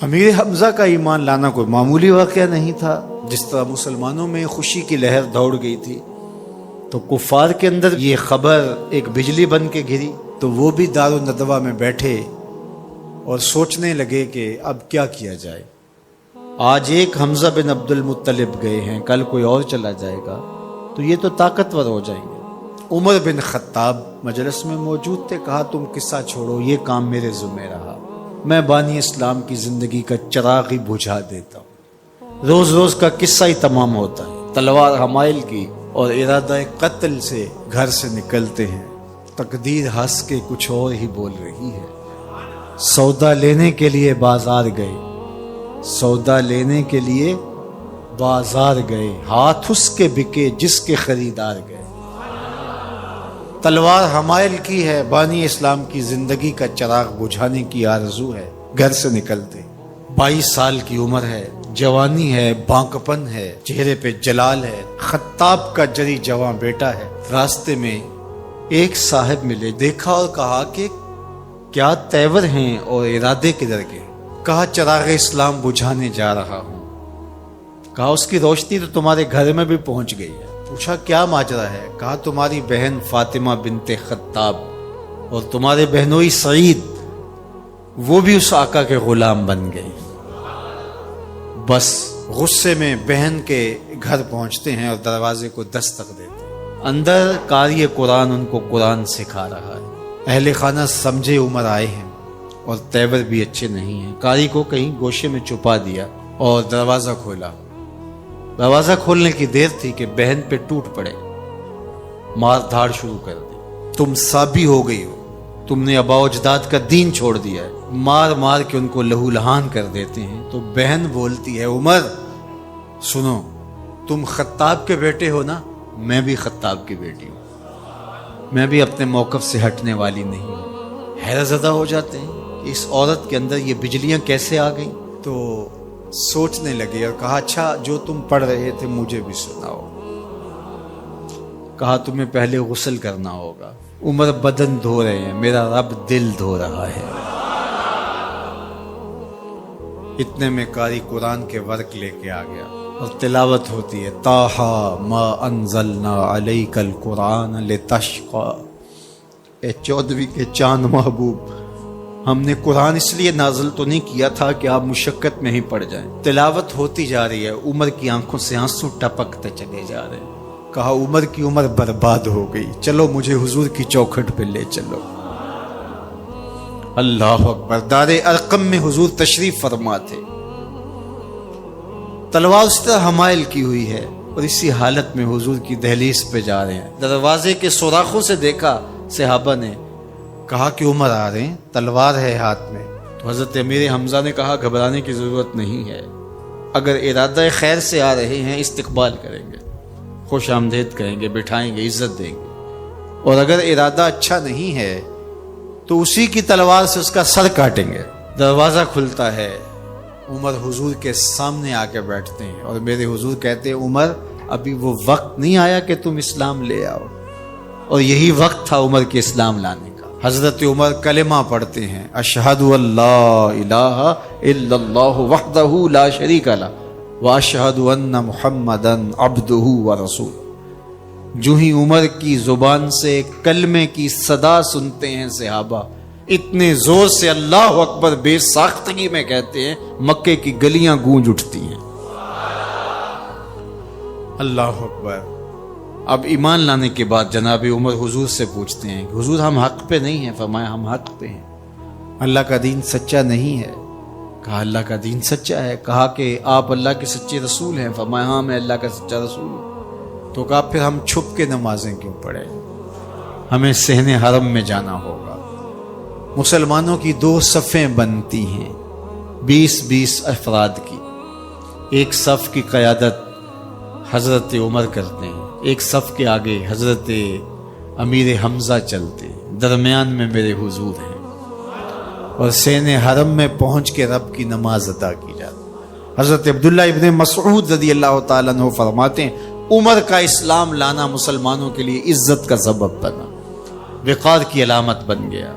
امیر حمزہ کا ایمان لانا کوئی معمولی واقعہ نہیں تھا۔ جس طرح مسلمانوں میں خوشی کی لہر دوڑ گئی تھی تو کفار کے اندر یہ خبر ایک بجلی بن کے گری، تو وہ بھی دارالندوہ میں بیٹھے اور سوچنے لگے کہ اب کیا کیا جائے۔ آج ایک حمزہ بن عبد المطلب گئے ہیں، کل کوئی اور چلا جائے گا تو یہ تو طاقتور ہو جائیں گے۔ عمر بن خطاب مجلس میں موجود تھے، کہا تم قصہ چھوڑو، یہ کام میرے ذمہ رہا، میں بانی اسلام کی زندگی کا چراغ ہی بجھا دیتا ہوں۔ روز روز کا قصہ ہی تمام ہوتا ہے، تلوار حمائل کی اور ارادہ قتل سے گھر سے نکلتے ہیں، تقدیر ہنس کے کچھ اور ہی بول رہی ہے۔ سودا لینے کے لیے بازار گئے، سودا لینے کے لیے بازار گئے، ہاتھ اس کے بکے جس کے خریدار گئے۔ تلوار حمائل کی ہے، بانی اسلام کی زندگی کا چراغ بجھانے کی آرزو ہے، گھر سے نکلتے 22 سال کی عمر ہے، جوانی ہے، بانکپن ہے، چہرے پہ جلال ہے، خطاب کا جری جواں بیٹا ہے۔ راستے میں ایک صاحب ملے، دیکھا اور کہا کہ کیا تیور ہیں اور ارادے کدھر کے؟ کہا چراغ اسلام بجھانے جا رہا ہوں۔ کہا اس کی روشنی تو تمہارے گھر میں بھی پہنچ گئی ہے۔ پوچھا کیا ماجرا ہے؟ کہا تمہاری بہن فاطمہ بنت خطاب اور تمہارے بہنوئی سعید وہ بھی اس آقا کے غلام بن گئے۔ بس غصے میں بہن کے گھر پہنچتے ہیں اور دروازے کو دستک دیتے ہیں۔ اندر قاری قرآن ان کو قرآن سکھا رہا ہے۔ اہل خانہ سمجھے عمر آئے ہیں اور تیور بھی اچھے نہیں ہیں، قاری کو کہیں گوشے میں چھپا دیا اور دروازہ کھولا۔ دروازہ کھولنے کی دیر تھی کہ بہن پہ ٹوٹ پڑے، مار دھاڑ شروع کر دی۔ تم سابی ہو گئی ہو، تم نے آباء و اجداد کا دین چھوڑ دیا ہے۔ مار مار کے ان کو لہو لہان کر دیتے ہیں۔ تو بہن بولتی ہے عمر سنو، تم خطاب کے بیٹے ہو نا، میں بھی خطاب کی بیٹی ہوں، میں بھی اپنے موقف سے ہٹنے والی نہیں ہوں۔ حیرت زدہ ہو جاتے ہیں کہ اس عورت کے اندر یہ بجلیاں کیسے آ گئیں۔ تو سوچنے لگے اور کہا اچھا جو تم پڑھ رہے تھے مجھے بھی سناؤ۔ کہا تمہیں پہلے غسل کرنا ہوگا۔ عمر بدن دھو رہے ہیں، میرا رب دل دھو رہا ہے۔ اتنے میں قاری قرآن کے ورق لے کے آ گیا اور تلاوت ہوتی ہے طٰہٰ ما انزلنا علیک القرآن لتشقیٰ۔ اے 14ویں کے چاند محبوب، ہم نے قرآن اس لیے نازل تو نہیں کیا تھا کہ آپ مشقت میں ہی پڑ جائیں۔ تلاوت ہوتی جا رہی ہے، عمر کی آنکھوں سے آنسو ٹپکتے چلے جا رہے ہیں۔ کہا عمر کی عمر برباد ہو گئی، چلو مجھے حضور کی چوکھٹ پہ لے چلو۔ اللہ اکبر۔ دار ارقم میں حضور تشریف فرما تھے، تلوار اس طرح حمائل کی ہوئی ہے اور اسی حالت میں حضور کی دہلیز پہ جا رہے ہیں۔ دروازے کے سوراخوں سے دیکھا صحابہ نے، کہا کہ عمر آ رہے ہیں، تلوار ہے ہاتھ میں۔ تو حضرت امیر حمزہ نے کہا گھبرانے کی ضرورت نہیں ہے، اگر ارادہ خیر سے آ رہے ہیں استقبال کریں گے، خوش آمدید کہیں گے، بٹھائیں گے، عزت دیں گے، اور اگر ارادہ اچھا نہیں ہے تو اسی کی تلوار سے اس کا سر کاٹیں گے۔ دروازہ کھلتا ہے، عمر حضور کے سامنے آ کے بیٹھتے ہیں اور میرے حضور کہتے ہیں عمر ابھی وہ وقت نہیں آیا کہ تم اسلام لے آؤ، اور یہی وقت تھا عمر کے اسلام لانے کا۔ حضرت عمر کلمہ پڑھتے ہیں اشہد ان لا الہ الا اللہ وحدہ لا شریک لہ واشہد ان محمدا عبدہ ورسولہ۔ جو ہی عمر کی زبان سے کلمے کی صدا سنتے ہیں صحابہ، اتنے زور سے اللہ اکبر بے ساختگی میں کہتے ہیں مکے کی گلیاں گونج اٹھتی ہیں۔ اللہ اکبر۔ اب ایمان لانے کے بعد جناب عمر حضور سے پوچھتے ہیں حضور ہم حق پہ نہیں ہیں؟ فرمایا ہم حق پہ ہیں، اللہ کا دین سچا نہیں ہے؟ کہا اللہ کا دین سچا ہے۔ کہا کہ آپ اللہ کے سچے رسول ہیں؟ فرمایا ہاں میں اللہ کا سچا رسول ہوں۔ تو کہا پھر ہم چھپ کے نمازیں کیوں پڑھیں، ہمیں صحن حرم میں جانا ہوگا۔ مسلمانوں کی 2 صفیں بنتی ہیں 20-20 افراد کی، ایک صف کی قیادت حضرت عمر کرتے ہیں، ایک صف کے آگے حضرت امیر حمزہ چلتے ہیں، درمیان میں میرے حضور ہیں، اور صحن حرم میں پہنچ کے رب کی نماز ادا کی جاتی۔ حضرت عبداللہ ابن مسعود رضی اللہ تعالیٰ عنہ فرماتے ہیں عمر کا اسلام لانا مسلمانوں کے لیے عزت کا سبب بنا، وقار کی علامت بن گیا۔